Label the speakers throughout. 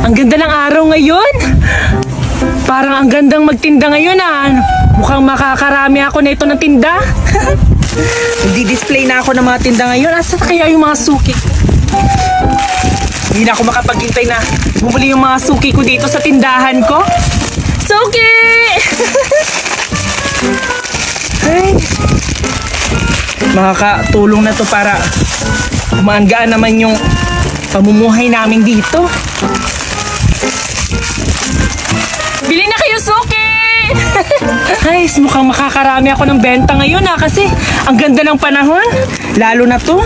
Speaker 1: Ang ganda ng araw ngayon. Parang ang gandang magtinda ngayon Mukhang makakarami ako na ito ng tinda. Hindi-display na ako ng mga tinda ngayon. Asa kaya yung mga suki? Hindi na ako makapaghintay na bumuli yung mga suki ko dito sa tindahan ko. Suki! Ay, makakatulong na to para umaanggaan naman yung pamumuhay namin dito. Bili na kayo, suki! Ay, mukhang makakarami ako ng benta ngayon kasi ang ganda ng panahon. Lalo na to.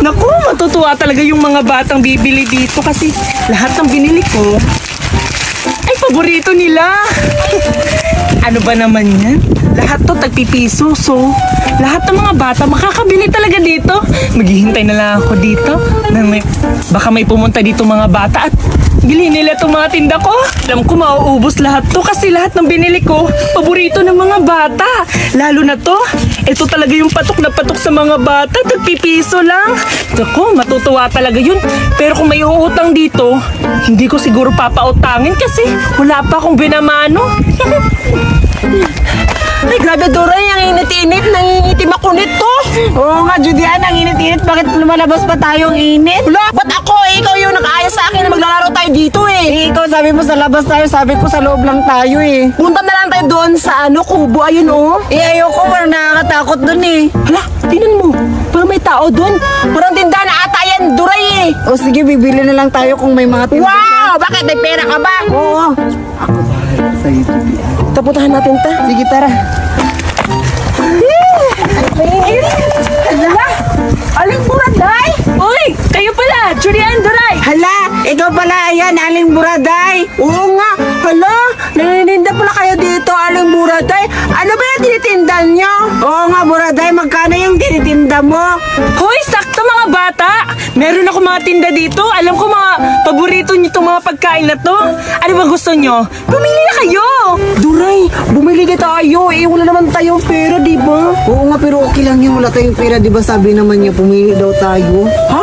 Speaker 1: Naku, matutuwa talaga yung mga batang bibili dito kasi lahat ng binili ko ay paborito nila. Ano ba naman yan? Lahat to tagpipiso. So, lahat ng mga bata makakabili talaga dito. Maghihintay na lang ako dito. Baka may pumunta dito mga bata at bilhin nila itong mga tinda ko. Alam ko mauubos lahat to kasi lahat ng binili ko paborito ng mga bata. Lalo na to. Ito talaga yung patok na patok sa mga bata. Tagpipiso lang. Naku, matutuwa talaga yun. Pero kung may uutang dito, hindi ko siguro papautangin kasi wala pa akong binamano.
Speaker 2: Ay, grabe, Doray, ang init-init. Nangingitim ako nito. Oo nga, Judian, ang init-init. Bakit lumalabas pa tayong init? Wala, ba't ako? Ikaw yung nag-aayos sa akin na maglalaro tayo dito
Speaker 3: Ikaw, sabi mo sa labas tayo. Sabi ko sa loob lang tayo
Speaker 2: Punta na lang tayo doon sa kubo. Ayun,
Speaker 3: ayoko, parang nakakatakot doon
Speaker 2: Hala, tingnan mo. Parang may tao doon. Parang tindahan na ata yan, Doray
Speaker 3: O sige, bibili na lang tayo kung may mga tindahan.
Speaker 2: Wow! Bakit? May pera ka ba?
Speaker 3: Oo. Ako bahala sa'yo, Judian.
Speaker 2: Tapuntahan natin ta.
Speaker 3: Sige, tara.
Speaker 2: Hala! Aling Buraday!
Speaker 1: Uy! Kayo pala! Julian, Doray!
Speaker 3: Hala! Ikaw pala, ayan, Aling Buraday.
Speaker 2: Oo nga! Hala! Nanininda pala kayo dito, Aling Buraday. Ano ba yung tinitinda nyo?
Speaker 3: Oo nga, Buraday, magkano yung tinitinda mo?
Speaker 1: Hoy, sakto mga bata! Meron ako mga tinda dito. Alam ko mga paborito nyo itong mga pagkain na to. Ano ba gusto nyo? Bumili na kayo!
Speaker 2: Duray, bumili na tayo. Wala naman tayong pera, di ba?
Speaker 3: Oo nga, pero okay lang yun. Wala tayong pera, di ba? Sabi naman niya, pumili daw tayo.
Speaker 2: Ha?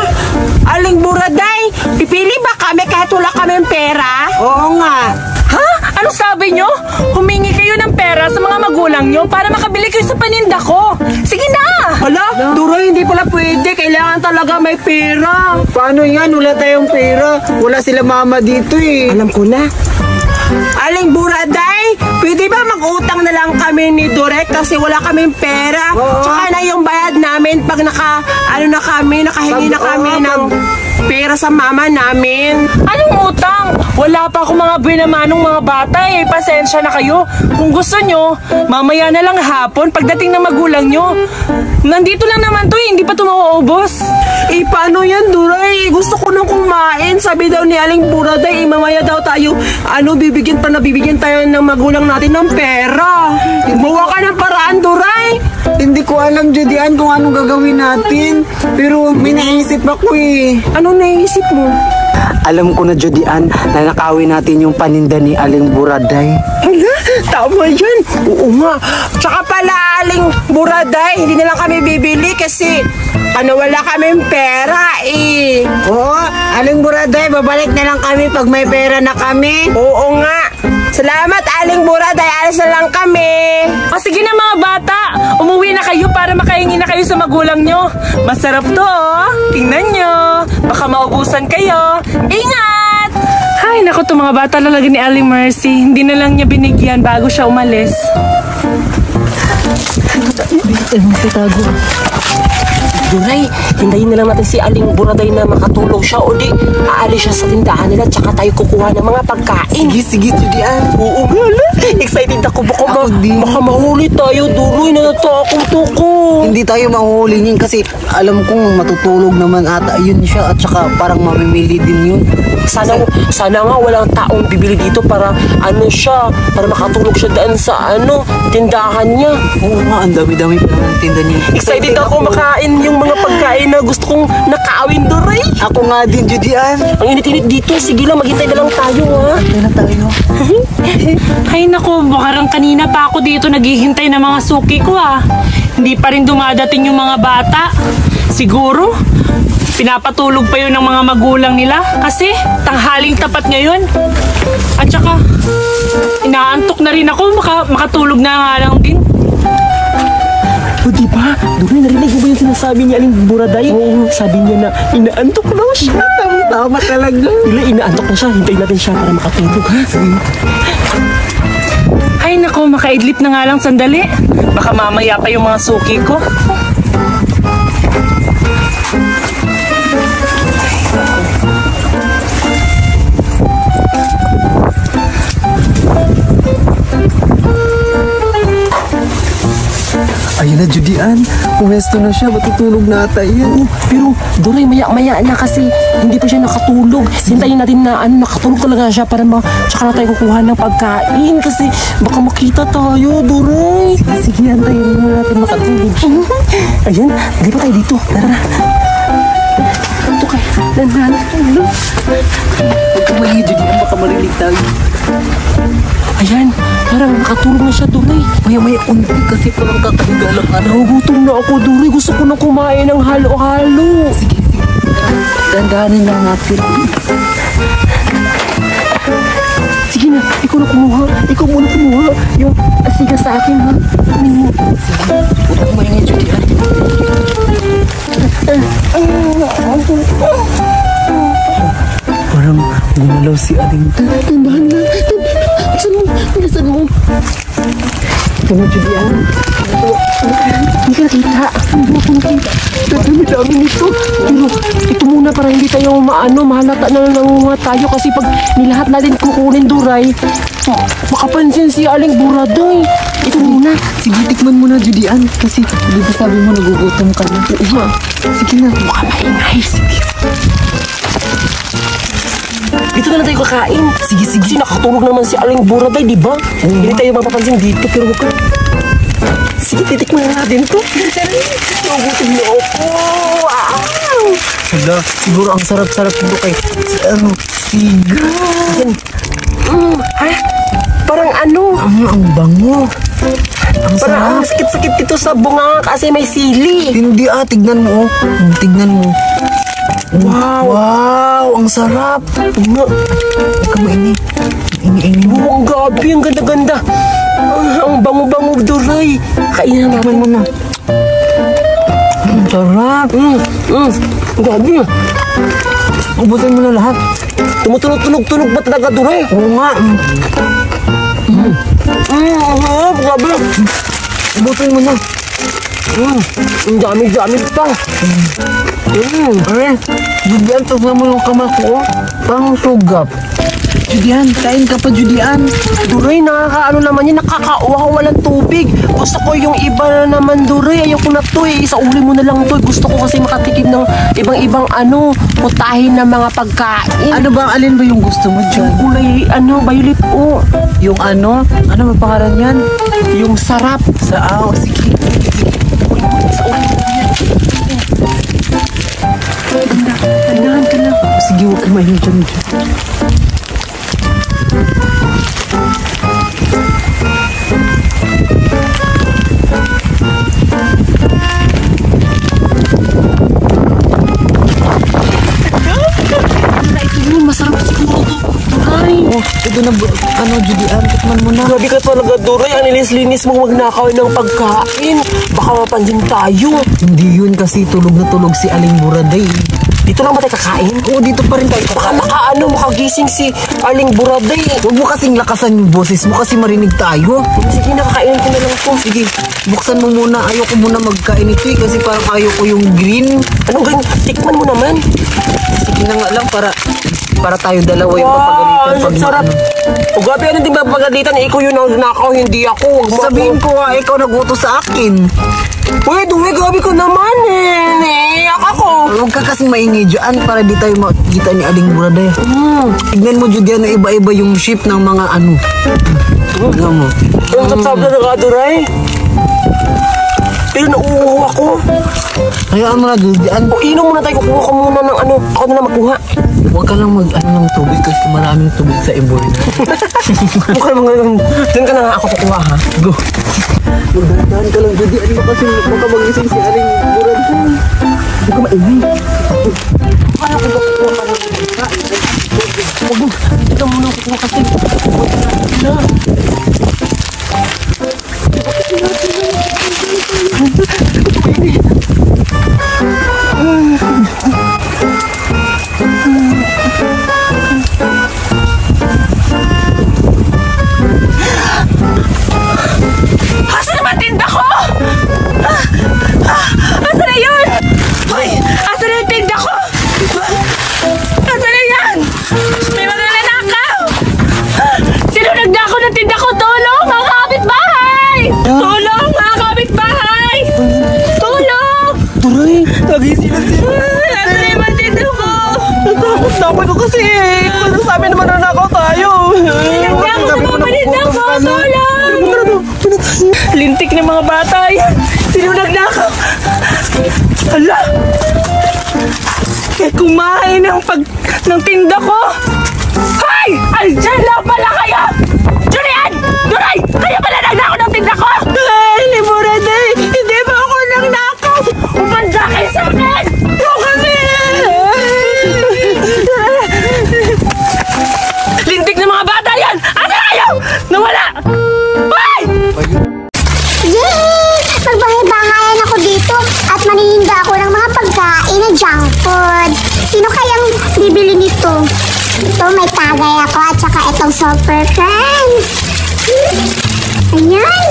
Speaker 2: Aling Buraday, pipili ba kami kahit wala kaming pera?
Speaker 3: Oo nga.
Speaker 1: Ha? Ano sabi nyo? Humingi kayo ng pera sa mga magulang nyo para makabili kayo sa paninda ko. Sige na!
Speaker 2: Hala, Duray, hindi pala pwede. Kailangan talaga may pera.
Speaker 3: Paano yan? Wala tayong pera. Wala sila mama dito
Speaker 2: Alam ko na. Aling Buraday, pwede ba mag-utang na lang kami ni Dorek kasi wala kaming pera?
Speaker 3: Oo.
Speaker 2: Tsaka na yung bayad namin pag nakahingi na kami ng pera sa mama namin.
Speaker 1: Anong utang? Wala pa ako mga binamanong mga bata Pasensya na kayo. Kung gusto nyo, mamaya na lang hapon pagdating ng magulang nyo. Nandito lang naman to hindi pa ito mauubos.
Speaker 2: Paano yan, Duray? Gusto ko nang kumain. Sabi daw ni Aling Buraday, mamaya daw tayo, bibigyan tayo ng magulang natin ng pera. Gumawa ka ng paraan, Duray.
Speaker 3: Hindi ko alam, Judian, kung anong gagawin natin. Pero may naisip ako
Speaker 2: Anong naisip mo?
Speaker 3: Alam ko na, Judian, na nakawin natin yung paninda ni Aling Buraday.
Speaker 2: Hala, tama yan. Oo nga. Tsaka pala, Aling Buraday, hindi na lang kami bibili kasi wala kaming pera
Speaker 3: Oo, Aling Buraday, babalik na lang kami pag may pera na kami.
Speaker 2: Oo nga. Salamat, Aling Buraday. Alis na lang kami.
Speaker 1: Sige na mga bata, umuwi na kayo para makahingi na kayo sa magulang nyo. Masarap to Tingnan nyo. Baka maubusan kayo. Ingat! Ay, naku, to mga bata talaga ni Aling Mercy. Hindi na lang niya binigyan bago siya umalis.
Speaker 2: Duray, hintayin na lang natin si Aling Buraday na makatulog siya o di aalis siya sa tindahan nila tsaka tayo kukuha ng mga pagkain.
Speaker 3: Sige, Judian.
Speaker 2: Oo, hala. Excited ako. Baka mahuli tayo, Duroy. Natatakot ako.
Speaker 3: Hindi tayo mahuhuli niyan kasi alam kong matutulog naman ata yun siya at saka parang mamimili din yun.
Speaker 2: Sana nga walang taong bibili dito para para makatulog siya daan sa tindahan niya.
Speaker 3: Oo nga, ang dami-dami pa ng tinda niya.
Speaker 2: Excited ako makain yung mga pagkain na gusto kong nakaawin, Duray.
Speaker 3: Ako nga din, Judian.
Speaker 2: Ang init-init dito. Sige lang, maghintay na lang tayo, ha?
Speaker 3: Hintay na tayo.
Speaker 1: Ay naku, parang kanina pa ako dito naghihintay ng mga suki ko Hindi pa rin dumadating yung mga bata. Siguro, pinapatulog pa yun ng mga magulang nila kasi tanghaling tapat ngayon. At saka, inaantok na rin ako, makatulog na nga lang din.
Speaker 2: O diba? Duray, narinig mo ba yung sinasabi ni Aling Buraday? Oo. Sabi niya na inaantok daw siya. Tama talaga. Inaantok na siya. Hintayin natin siya para makatulog, ha?
Speaker 1: Ay nako, makaidlip na nga lang sandali. Baka mamaya pa yung mga suki ko.
Speaker 2: Ayun na, Judian. Pumesto na siya. Matutulog na ata yan. Pero, Duray, maya-maya na kasi hindi pa siya nakatulog. Hintayin natin na nakatulog talaga siya para tsaka na tayo kukuha ng pagkain. Kasi baka makita tayo, Duray. Sige, hintayin na natin makatulog siya. Ayun, di ba tayo dito? Tara. Ito kayo. Lanhan. Huwag ka mali, Judian. Baka marinig tayo. Ayan, parang makatulog na siya, Duray.
Speaker 3: Maya-maya unti kasi parang kakahiga lang.
Speaker 2: Nagugutom na ako, Duray. Gusto ko na kumain ng halo-halo.
Speaker 3: Sige. Dandahanin lang natin.
Speaker 2: Sige na, ikaw na kumuha. Ikaw muna kumuha. Yung asiga sa akin, ha?
Speaker 3: Sige. Huwag kang maingay, Judian. Parang gumalaw si Aling.
Speaker 2: Tandahan na. Bilisan mo. Ito na, Judian. Hindi ka nakita. Dami-dami nito. Pero ito muna para hindi tayo mahalata na nangunga tayo kasi pag nilahat natin kukunin, Duray, makapansin si Aling Buraday. Ito muna.
Speaker 3: Sige, tikman mo na, Judian. Kasi di ba sabi mo nagugutom ka na? Sige na.
Speaker 2: Baka maingay. Sige. Dito na lang tayo kakain. Sige. Kasi nakatulog naman si Aling Buraday, di ba? Hindi tayo mapapansin dito, pero huwag ka. Sige, titikman na natin to. Nagutom na ako.
Speaker 3: Hala, siguro ang sarap-sarap ito kay siga.
Speaker 2: Parang
Speaker 3: ang bango. Ang
Speaker 2: parang
Speaker 3: sarap.
Speaker 2: sakit-sakit dito sa bunga kasi may sili.
Speaker 3: Hindi tignan mo. Tignan mo.
Speaker 2: Wow,
Speaker 3: ang sarap.
Speaker 2: Huwag
Speaker 3: ka maingi. Ingi-ingi mo.
Speaker 2: Ang gabi, ang ganda-ganda. Ang bango-bango, Duray. Kainin naman mo na.
Speaker 3: Ang sarap.
Speaker 2: Ang gabi.
Speaker 3: Ubusin mo na lahat.
Speaker 2: Tumutunog-tunog ba talaga, Duray?
Speaker 3: Oo nga.
Speaker 2: Grabe.
Speaker 3: Ubusin mo na.
Speaker 2: Ang dami-dami pa.
Speaker 3: Judian, tignan mo yung kamay ko. Parang sugap. Judian, kain ka pa, Judian.
Speaker 2: Duray, nakakaano naman yan, nakakauwa walang tubig. Gusto ko yung iba na naman, Duray. Ayoko na to eh. Sa uli mo na lang to. Gusto ko kasi makatikim ng ibang-ibang putahin ng mga pagkain.
Speaker 3: Ano ba, alin ba yung gusto mo dyan?
Speaker 2: Yung kulay, violet po.
Speaker 3: Yung ano ba pangalan yan?
Speaker 2: Yung sarap.
Speaker 3: Sige.
Speaker 2: Sa uli mo yan. Tandahan ka lang.
Speaker 3: Sige, huwag ka mahinig dyan.
Speaker 2: Masarap siguro to. Ay,
Speaker 3: Ito na, Judian, tikman mo na.
Speaker 2: grabe ka talaga, Duray. Ang linis-linis mong magnakaw ng pagkain. Baka mapansin tayo.
Speaker 3: Hindi yun kasi tulog na tulog si Aling Buraday.
Speaker 2: Dito lang ba tayo kakain?
Speaker 3: Oo, dito pa rin tayo kakain.
Speaker 2: Makagising si Aling Buraday.
Speaker 3: Huwag mo kasing lakasan yung boses mo kasi marinig tayo.
Speaker 2: Sige, nakakainin ko na lang to.
Speaker 3: Sige, buksan mo muna. Ayoko muna magkain ito eh, kasi parang ayoko yung green.
Speaker 2: Anong ganyan? Tikman mo naman.
Speaker 3: Sige na nga lang para tayo dalawa yung papagalitan.
Speaker 2: Ang sarap. O gabi, ano din ba pagalitan? Ikaw yun ang nakaw, hindi ako. Huwag mo
Speaker 3: Sabihin ko nga, ikaw nag-utos sa akin.
Speaker 2: Uy, Duray, gabi ko naman eh. Naiyak ako.
Speaker 3: Huwag ka kasing maingay dyan para di tayo makikita ni Aling Buraday. Tignan mo, Judian, na iba-iba yung shape ng mga Tignan mo.
Speaker 2: Ang sapsap na nga, Duray. Pero nauuho ako.
Speaker 3: Hayaan mo na, Judian.
Speaker 2: O inom muna tayo, kukuha ko muna ng ako na magkuha.
Speaker 3: Huwag ka lang mag-ano ng tubig kasi maraming tubig sa iboy na.
Speaker 2: Mukha mga dyan ka na nga ako kukuha ha.
Speaker 3: Go. Magdahan ka lang, Judy. Ano ba kasi makabagising si Aling Burad? Hindi ko maingay.
Speaker 2: Kaya ko ba kukuha ka ng isa?
Speaker 3: Huwag mo. Ito muna kukuha kasi.
Speaker 1: Asan naman tinda ko? Asan na yun? Hoy! Asan na yung tinda ko? Asan na yan? May mga nanakaw! Sino nagdako ng tinda ko? Tulong! Mga kapitbahay! Tulong! Mga kapitbahay! Tulong!
Speaker 3: Turay, nagising sila.
Speaker 1: Asan na yung mga tinda ko?
Speaker 2: Natakot na ako kasi eh. Kung sabi naman nanakaw tayo.
Speaker 1: Nagdako ng mga paninda ko! Tulong! Lintik ng mga bata yan. Sino nagnakaw? Hala! Eh, kumain ng tinda ko. Hay! Andyan lang pala kayo! Julian! Duray! Kaya pala nagnakaw ng tinda ko!
Speaker 2: Ay, Liburade! Hindi ba ako nanakaw?
Speaker 1: Umanda kayo sa akin!
Speaker 2: Ito kami!
Speaker 1: Lintik ng mga bata yan! Ano kayo? Nawala! Hay!
Speaker 4: Yay! Magbahay-bahayan ako dito at manininda ako ng mga pagkain na junk food. Sino kayang bibili nito? Ito, may tagay ako at saka itong super crunch. Ayan.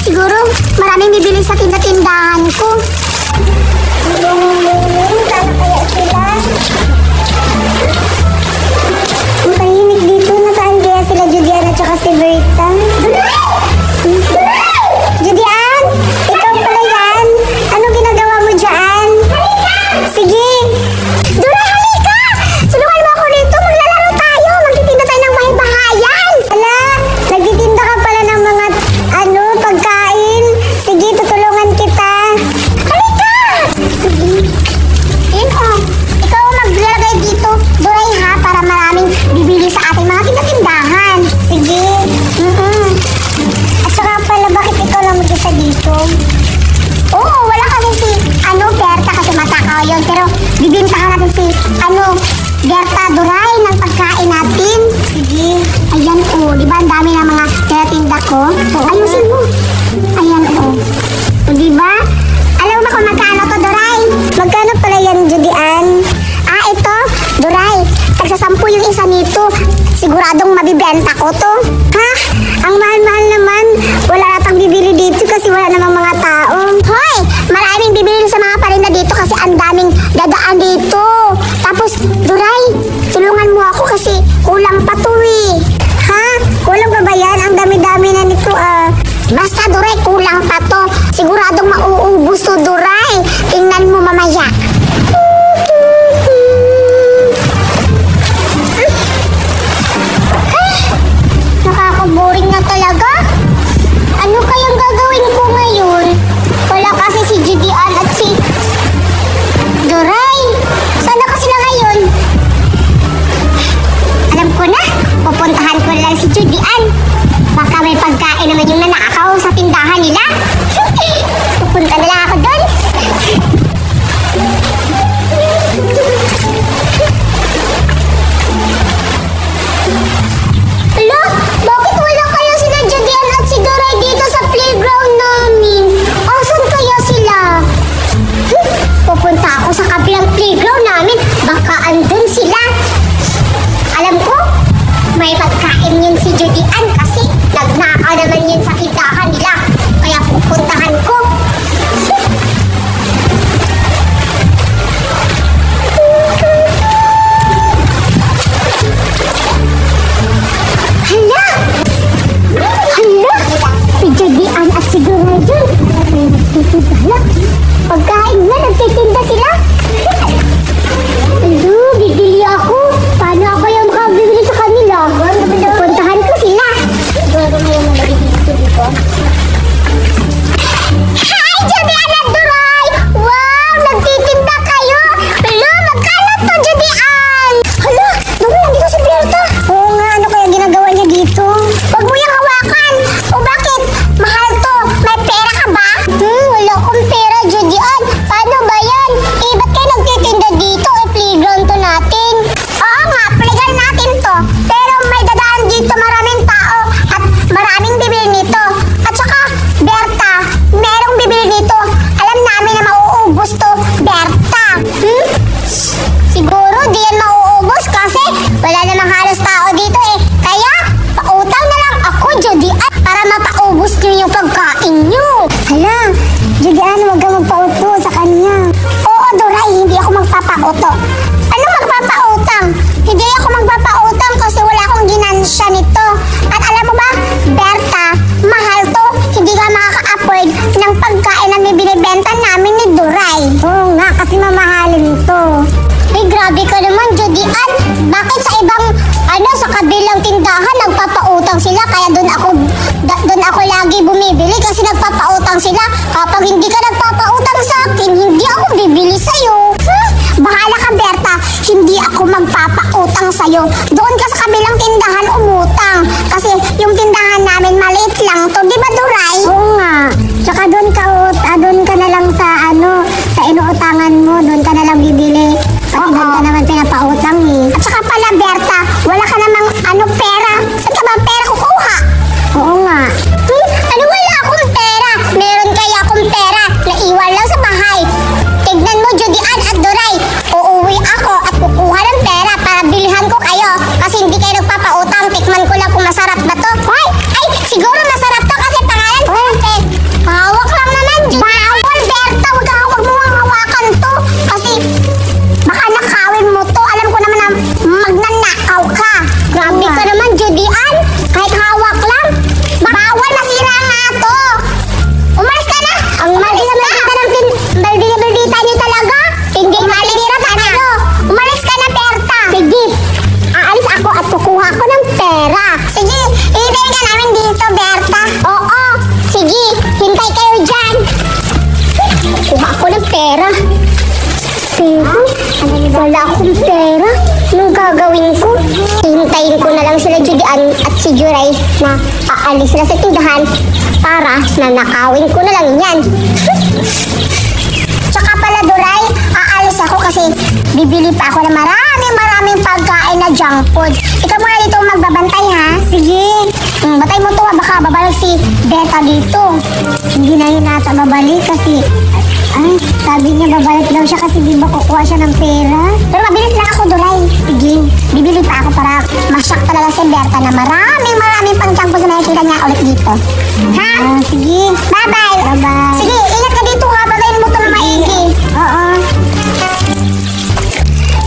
Speaker 4: Siguro maraming bibili sa tinda-tindahan ko. Sana kaya sila? Ang tahimik dito. Nasaan kaya sila Judian at saka si Berta? Judian, ikaw pala yan. Ano ginagawa mo dyan? Sige. Dura, halika! Tulungan mo ako rito. Maglalaro tayo. Magtitinda tayo ng bahay-bahayan. Ala, nagtitinda ka pala ng mga, pagkain. Sige, tutulungan kita. Halika! Sige. Yun o. Ikaw ang maglalagay dito. Duray ha, para maraming bibili sa ating mga tindahan. Sige. At saka pala, bakit ikaw lang mag-isa dito? Oo, wala kasi si, Berta kasi matakaw yun. Pero, bibintahan natin si, Berta, Duray ng pagkain natin. Sige. Ayan o, di ba ang dami ng mga tinatinda ko? Ayusin mo. Ayan o. O, di ba? Alam mo ba kung magkano to, Duray? Magkano pala yan, Judian? Ito, Duray. Tagsa-10 yung isa nito. Siguradong mabibenta ko to. Ha? Ang mahal-mahal naman. Wala natang bibili dito kasi wala namang mga tao. Hoy! Maraming bibili sa mga parinda dito kasi ang daming dadaan dito. Tapos, Duray, tulungan mo ako kasi kulang pa to eh. Ha? Kulang pa ba yan? Ang dami-dami na nito Basta, Duray, kulang pa to. Siguradong mauubos to, Duray. Tingnan mo mamaya. Nakaka-boring na talaga. Ano kayang gagawin ko ngayon? Wala kasi si Judian at si Duray. Saan na sila ngayon? Alam ko na. Pupuntahan ko lang si Judian. Baka may pagkain naman yung nanakaw sa tindahan nila. Pupunta na lang ako doon. Ala, bakit wala kaya sila Judian at si Duray dito sa playground namin? Asan kaya sila? Pupunta ako sa kabilang playground namin. Baka andun sila. Alam ko, may pagkain yun si Judian kasi nagnakaw naman yun sa tindahan nila. Kaya pupuntahan ko. Hala! Hala! Si Judian at si Duray dyan. Hala! Pagkain na, nagtitinda sila. Alo, bibili ako. Paano ako yung makabibili sa kanila? Puntahan ko sila. hindi ka nagpapautang sa akin, hindi ako bibili sa'yo. Bahala ka, Berta. Hindi ako magpapautang sa'yo. Doon ka sa kabilang tindahan umutang. Kasi yung tindahan namin maliit lang to. Di ba, Duray? Oo nga. Tsaka doon ka na lang sa sa inuutangan mo. Doon ka na lang bibili. Kasi doon ka naman pinapautang eh. At saka pala, Berta, wala ka namang pera. Saan ka ba ang pera kukuha? Oo nga. Wala akong pera. Meron kaya akong pera. Naiwan lang sa bahay. Tignan mo, Judy Ann at Duray. Uuwi ako at kukuha ng pera para bilihan ko kayo. Kasi hindi kayo nagpapautang. Tikman ko lang kung masarap ba to. Ay, siguro masarap to kasi pangalan sarap eh. Hawak lang naman, Judy. Bawal, Berta. Huwag mo hawakan to. Kasi baka nakawin mo to. Alam ko naman na magnanakaw ka. Grabe ka naman, Judy Ann. Kahit hawak lang. Bawal, masira nga to. Umalis ka na. Ang maldita ng maldita niyo talaga. Hindi maldita tayo. Umalis ka na, Berta. Sige. Aalis ako at kukuha ko ng pera. Sige, hintayin ka namin dito, Berta. Oo. Sige, hintay kayo dyan. Kukuha ko ng pera. Pero, wala akong pera. Anong gagawin ko? Hintayin ko na lang sila Judy Ann at si Duray na aalis na sa tindahan para nanakawin ko na lang yan. Tsaka pala, Duray, aalis ako kasi bibili pa ako ng maraming pagkain na junk food. Ikaw muna dito magbabantay, ha? Sige. Batay mo to, baka babalik si Berta dito. Hindi na yun nata babalik kasi sabi niya babalik daw siya kasi di ba kukuha siya ng pera. Pero mabilis lang ako, Duray. Sige, bibili pa ako para masyak talaga si Berta na maraming pang junk food na nakikita niya ulit dito. Ha? Sige. Bye-bye. Bye-bye. Sige, ingat ka dito, ha? Batayin mo to na maigi. Oo.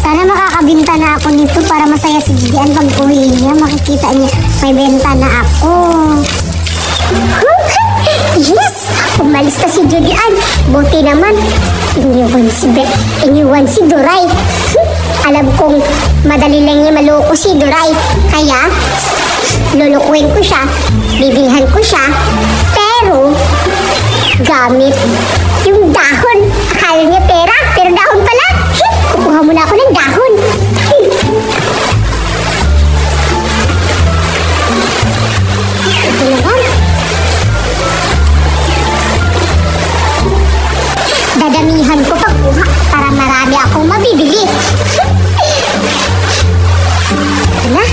Speaker 4: Sana makakabinta na ako nito para masaya si Gideon pag uwi niya. Makikita niya may benta na ako. Yes! Umalis na si Judy Ann. Buti naman. Iniwan si Duray. Alam kong madali lang niya maloko si Duray. Kaya, lulukuhin ko siya. Bibilhan ko siya. Pero, gamit yung dahon. Akala niya pera, pero dahon pala. Kukuha muna ako ng dahon. Ito naman. Dadamihan ko pagkuha para marami akong mabibili. Na?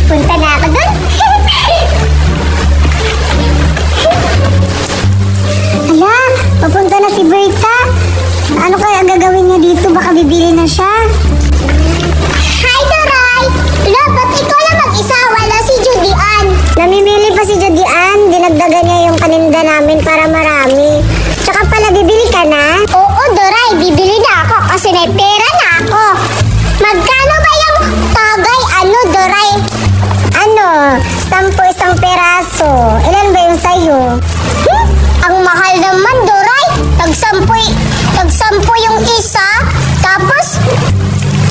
Speaker 4: Punta na ako doon. Ala, papunta na si Berta. Ano kaya gagawin niya dito? Baka bibili na siya. Hi, Duray! Ba't ikaw lang mag-isa? Wala si Judy Ann. Namimili pa si Judy Ann. Dinagdagan niya yung paninda namin para marami. Tsaka pala, bibili ka na? Oo, Duray. Bibili na ako kasi may pera na ako. Magkano ba yung tagay? Duray? 10 isang peraso. Ilan ba yung sa'yo? Ang mahal naman, Duray. Tag-10 yung isa. Tapos,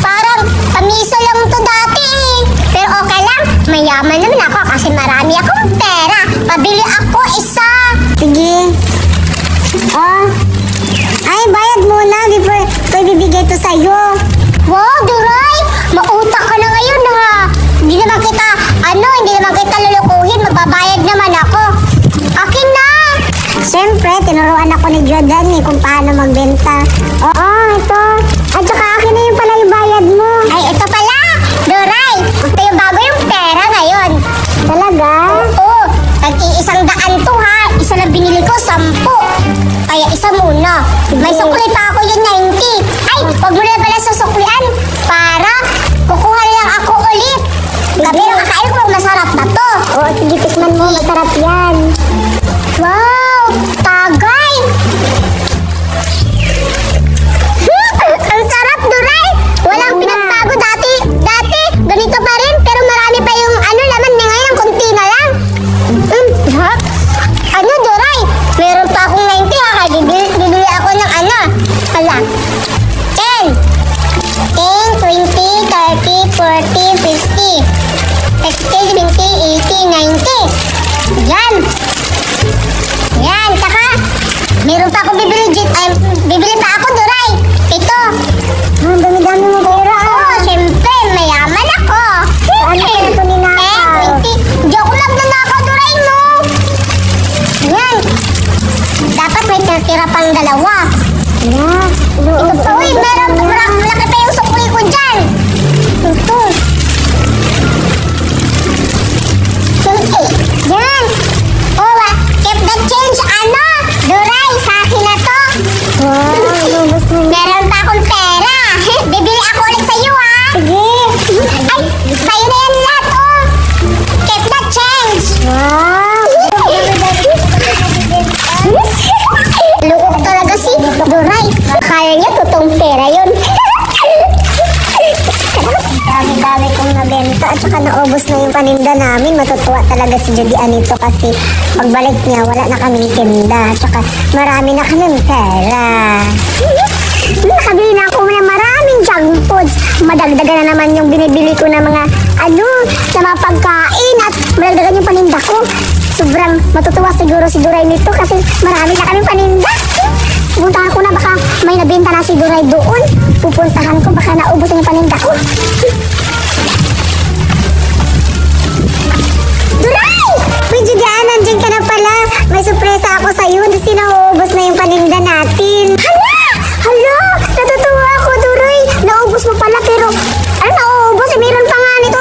Speaker 4: parang pamisa lang to dati eh. Pero okay lang. Mayaman naman ako kasi marami akong pera. Pabili ako isa. Sige. Ay, bayad muna before ko ibibigay to sa'yo. Wow, Duray! Mautak ka na ngayon, ha? Hindi naman kita lulukuhin. Magbabayad naman ako. Akin na! Siyempre, tinuruan ako ni Jordan kung paano magbenta. Oo, ito. At saka akin na yung pala yung bayad mo. Ay, ito pala! Duray! Ito yung bago yung pera ngayon. Talaga? Oo. Tag-100 to, ha? Isa lang binili ko, 10. Kaya isa muna. May sukli pa ako yung 90. Ay, wag mo na pala susuklian para kukuha lang ako ulit. Pero kakain ko masarap na to. Oo, sige, tikman mo. Masarap yan. Wow! Tagay! Ang sarap, Duray! Walang pinagbago dati. Ganito pa rin. Pero marami pa yung laman niya ngayon. Ang kunti na lang. Duray? Meron pa akong 90 ha. Bibili ako ng Hala. 10, 20, 30, 40, 50, 60, 70, 80, 90. Yan. Saka Meron pa ako bibili, bibili pa ako, Duray. Ito. Ang dami-dami mo pera. Oo, syempre, mayaman ako. Ano kaya ito ninakaw? Hindi ako nagnanakaw, Duray, no? Yan. Dapat may tira pang dalawa. Yeah. Ito pa, uy, meron. Malaki pa yung sukli ko dyan. Ito. Yan. Oh, keep the change, ano? Duray, sa akin na to. Wow, meron pa akong pera. Bibili ako ulit sa'yo, ha? Sige. Ay, sa'yo na yan lahat, oh. Keep the change. Wow. Lukok talaga si Duray. Kaya niya totoong pera yun. Dami-dami kong nabenta at saka naubos na yung paninda namin. Matutuwa talaga si Judy Anito kasi pagbalik niya wala na kaming tinda at saka marami na kaming pera. Nakabili na ako ng maraming junk foods. Madagdagan na naman yung binibili ko na mga sa mga pagkain at madagdagan yung paninda ko. Sobrang matutuwa siguro si Duray nito kasi marami na kaming paninda. Pupuntahan ko na, baka may nabenta na si Duray doon. Pupuntahan ko, baka naubos yung paninda ko. Duray! Uy, Judian, nandiyan ka na pala. May sorpresa ako sa'yo. Kasi nauubos na yung paninda natin. Hala! Hala! Natutuwa ako, Duray. Naubos mo pala, pero ano nauubos? Meron pa nga nito.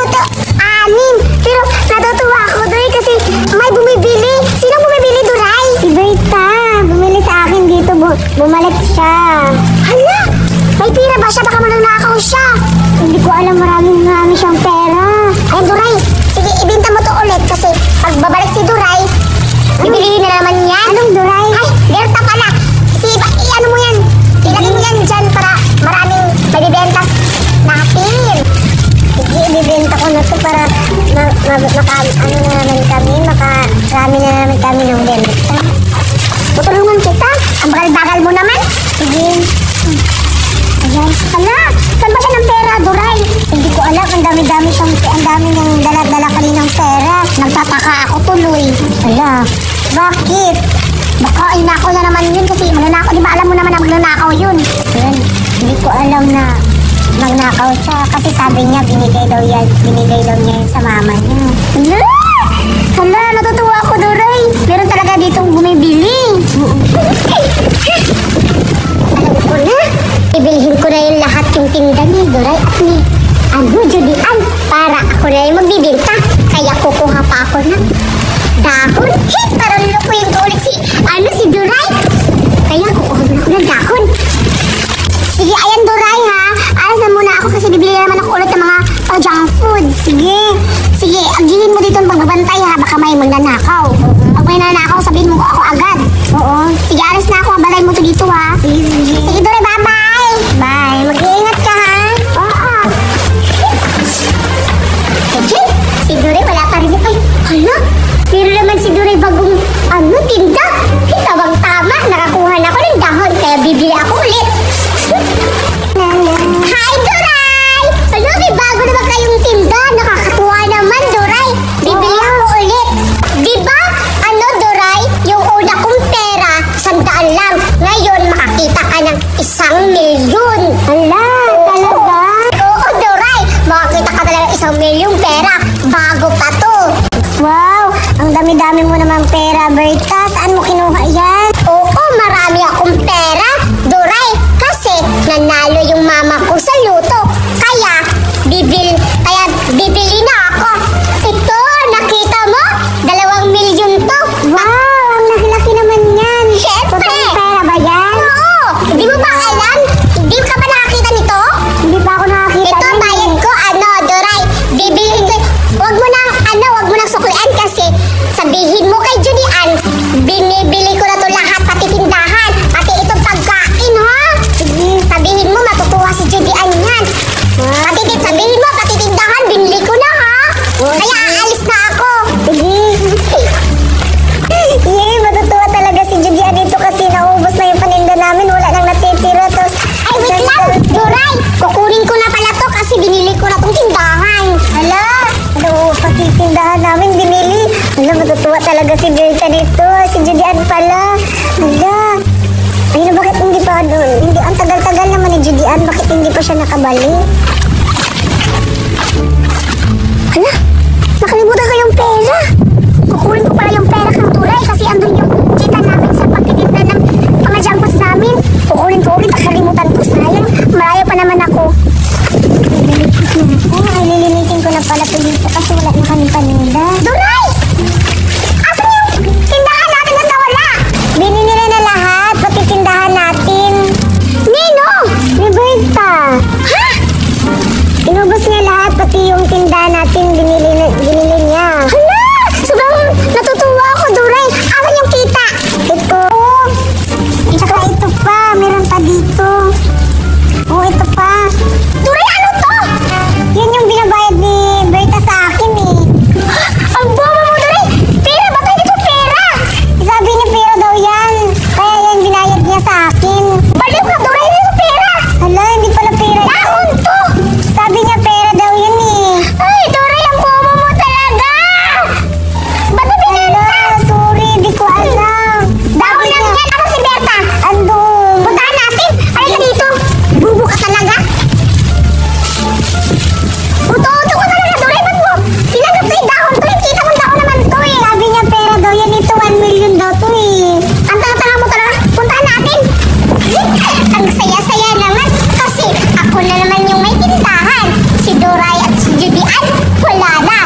Speaker 4: 6. Pero natutuwa ako, Duray, kasi may bumibili. Sino bumibili, Duray? Si Berta. Bumili sa akin dito. Bumalik siya. Hala! May pira ba siya? Baka mananakaw siya. Hindi ko alam, marami siyang pera. Ay, Duray, sige, ibenta mo to ulit kasi pag babalik si Duray, bibilihin na naman yan. Anong Duray? Ay, Berta pala. Ano mo yan? Ilagay mo yan dyan para maraming mabibenta natin. Sige, ibibenta ko na to para makarami na naman kami ng benta. Tutulungan kita. Ang bagal-bagal mo naman. Sige. Ayan. Hala, saan ba siya ng pera, Duray? Hindi ko alam. Ang dami niyang dala-dala kaninang pera. Nagtataka ako tuloy. Hala, bakit? Baka inako na naman yun kasi mananakaw. Di ba alam mo naman na mananakaw yun? Ayan, hindi ko alam na magnakaw siya kasi sabi niya binigay daw niya yun sa mama niya. Hala, natutuwa ako, Duray. Meron talaga ditong bumibili. Alam ko na. Ibilhin ko na yung lahat yung tinda ni Duray at ni Judian para ako na yung magbibinta. Kaya kukuha pa ako ng dahon. Para lulukuyin ko ulit si Duray. Kaya kukuha na ako ng dahon. Sige, ayan, Duray, ha. Alas na muna ako kasi bibili naman ako ulit ng mga junk food. Sige. Sige, agilin mo dito ang pagbabantay, ha. Baka may magnanakaw. Pag may nanakaw, sabihin mo ko ako agad. Oo. Sige, alas na ako. Balay mo to dito, ha. Sige. Sige, Duray, bye-bye. Bye. Mag-iingat ka, ha. Oo. Okay. Si Duray, wala pa rin. Ay, hala. Pero naman si Duray bagong, tinda. Tawang-tama. Nakakuha na ako ng dahon. Kaya bibili ako ulit. Hi, Duray! Ano, may bago naman kayong tinda. Nakakatuwa naman, Duray. Bibili ako ulit. Diba? Duray? Yung una kong pera, 100 lang. Ngayon, makakita ka ng 1,000,000. Hala, talaga? Oo, Duray. Makakita ka talaga ng 1,000,000 pera. Bago pa to. Wow, ang dami-dami mo naman pera, Berta. Saan mo kinuha yan? Oo, marami akong pera, Duray. Kasi nanalo yung mama ko sa luto. Kaya bibili na ako. Ito, nakita mo? 2,000,000 to. Wow, ang laki-laki naman yan. Siyempre. Totoong pera ba yan? Oo. Hindi mo ba alam? Hindi ka ba nakakita nito? Hindi pa ako nakakita. Ito, bayad ko. Duray, bibilihin ko. Wag mo nang suklian kasi sabihin mo kay Judian, binibili ko na to lahat, pati tindahan, pati itong pagkain, ha? Sabihin mo, matutuwa si Judian yan. Sabihin mo, pati tindahan, binili ko na, ha? Kaya aalis na ako. Yay, matutuwa talaga si Judian dito kasi naubos na yung paninda namin, wala nang natitira. Ay, wait lang, Duray, kukunin ko na pala to kasi binili ko na tong tindahan. Hala, pati tindahan namin binili. Hala, matutuwa talaga si Berta dito. Si Judian pala. Hala, Bakit hindi pa siya nakabalik? Hala, nakalimutan ko yung pera. Kukunin ko pala yung pera kang Duray kasi andun yung kita namin sa pagtitinda ng mga junk foods namin. Kukunin ko ulit, nakalimutan ko. Sayang, malayo pa naman ako. Ay, lilinitin ko na pala ito dito kasi wala na kami paninda. Duray! Asan yung tindahan natin na nawala? Binili nila na lahat, pati tindahan natin. Nino! Ni Berta. Ha? Inubos niya lahat, pati yung tindahan natin, binili niya. Hala! Sobrang natutuwa ako, Duray. Asan yung kita? Ito. Tsaka ito pa, meron pa dito. Oh, ito pa. Duray, ano to? Yan yung binabayad ni Berta sa akin eh. Ang bobo mo, Duray! Pera ba? Pwede ko pera! Sabi niya pera daw yan. Kaya yan binayad niya sa akin. Baliw ka, Duray! Hindi ko pera! Hala, hindi pala pera. Dahon to! Sabi niya pera daw yun eh. Ay, Duray, ang bobo mo talaga! Ba't na pinenta? Sorry, di ko alam. Dahon lang yan! Ako si Berta! Andun! Puntahan natin! Halika dito! Bubo ka talaga! Uto-uto ko talaga, Duray! Ba't mo? Tinanggap ko yung dahon to! Kita mo dahon naman to eh! Sabi niya pera daw yan. Ito 1 million daw to eh. Ang tanga-tanga mo talaga! Puntahan natin! Ang saya-saya naman kasi ako na naman yung may tindahan. Si Duray at si Judian, wala na.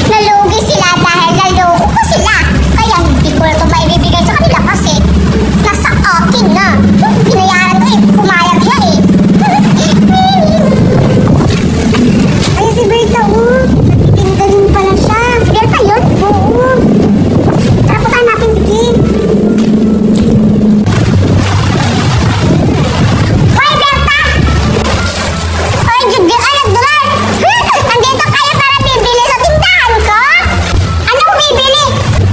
Speaker 4: Nalugi sila dahil naloko ko sila. Kaya hindi ko na ito maibibigay sa kanila kasi nasa akin na. Binayaran ko eh, pumayag siya eh. Ay, si Berta, oh. Tinda din pala siya. Si Berta yun? Oo. Tara, puntahan natin, sige. Hoy, Berta! Hoy, Judian at Duray! Nandito kayo para bibili sa tindahan ko? Ano mo bibili?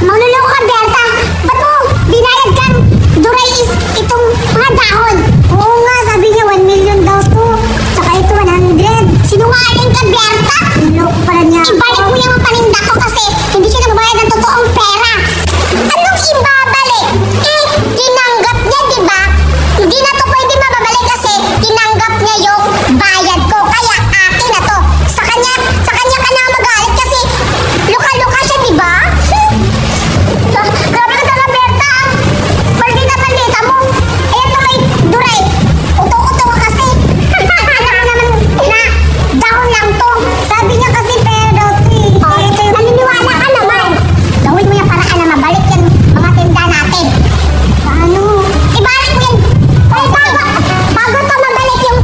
Speaker 4: Manuloko ka, Berta. Ba't mo binayad kang Duray is itong mga dahon? Oo nga, sabi niya 1 million daw to. Tsaka ito 100. Sinungaling ka, Berta? Niloko pala niya. Ibalik mo yung paninda ko kasi hindi siya nagbayad ng totoong pera. Anong ibabalik? Eh, tinanggap niya, di ba? Hindi na to pwede mababalik kasi tinanggap niya yung bayad ko. Kaya akin na to. Sa kanya ka na magalit kasi luka-luka siya, di ba? Grabe ka talaga, Berta. Maldita mo. Ayan to kay Duray. Uto-uto ka kasi. Alam mo naman na dahon lang to. Sabi niya kasi pera daw to eh. Oh, ito yung naniniwala ka naman. Gawin mo yung paraan na mabalik yung mga tinda natin. Paano? Ibalik mo yan. Ay, bago to mabalik yung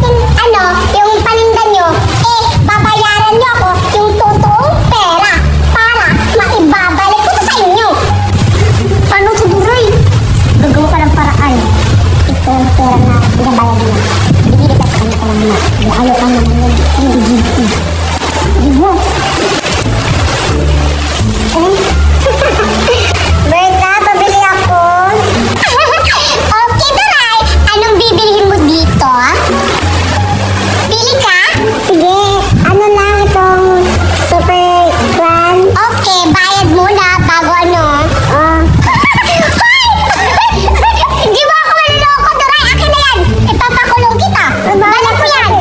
Speaker 4: yung paninda nyo, eh, babayaran nyo ako yung totoong pera para maibabalik ko to sa inyo. Paano to, Duray? Gagawa ka ng paraan. Ito ang pera na binabayad niya. Bibili ka sa kanya lang na. Ayaw ka naman yun. Hindi. Hindi mo. Berta, pabili ako. Okay, Duray. Anong bibilihin mo dito? Pili ka? Sige. Ano lang itong super grand? Okay, bayad muna bago ano. Hindi mo ako manloloko, Duray. Akin na yan. Ipapakulong kita. Balik mo yan.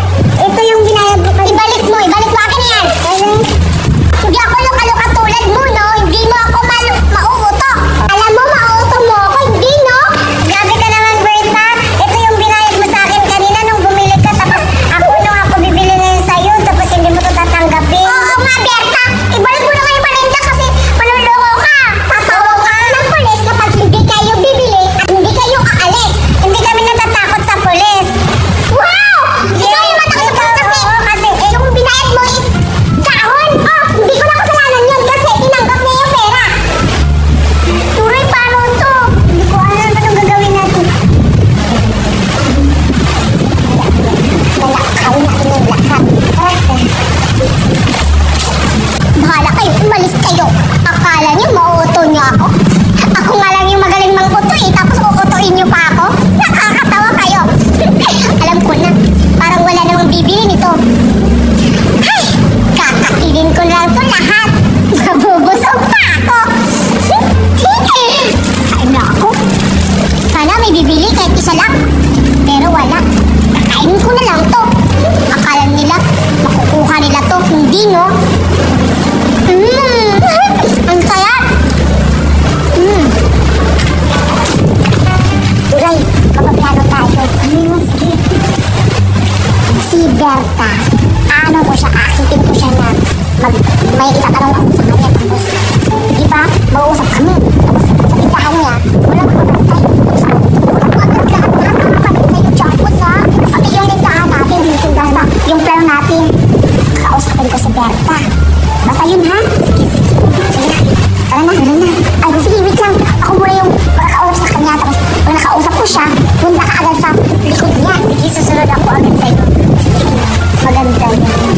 Speaker 4: Ito yung binayad mo. Ibalik mo akin na yan. Hindi ako luka-luka tulad mo, no? Hindi mo ako mauuto. Alam mo, mauuto mo ako. Hindi, no? Grabe ka naman, Berta. Ito yung binayad mo sa akin kanina nung bumili ka. Tapos ako bibili na yun sa'yo. Tapos hindi mo ito tatanggapin. Oo nga, Berta. Ibalik mo na kayo paninda kasi manloloko ka. Tatawag ka ng pulis kapag hindi kayo bibili at hindi kayo aalis. Hindi kami natatakot sa pulis. Wow! Ikaw yung matakot sa pulis kasi yung binayad mo is dahon. Oh, hindi ko na kasalanan yun kasi tinanggap niya yung pera. Duray, paano to? Hindi ko alam pa nung gagawin natin. Kawin natin yung lahat. Bahala kayo, umalis kayo. Akala niyo mauuto niyo ako? Ako nga lang yung magaling mangkuto eh, tapos uutuin niyo pa ako? Nakakatawa kayo. Alam ko na, parang wala namang bibili nito. Ay, kakainin ko lang to lahat. Mabubusog pa ako. Kain na ako. Sana may bibili kahit isa lang. Pero wala. Kakain Berta, ano ko siya, akitin ko siya na may itatanong ako sa kanya. Tapos, di ba, mag-uusap kami. Tapos, sa tindahan niya, walang kapatay. Agad lahat ng kapatid na yung jackpot ha. Pati yung tindahan natin, yung tindahan na, yung plano natin. Kakausapin ko si Berta. Basta yun ha. Sige na. Tara na. Ay, sige, wait lang. Ako muna yung makakausap sa kanya. Tapos, pag nakausap ko siya, punta ka agad sa likod niya. Sige, susunod ako agad sa'yo. Maganda yun.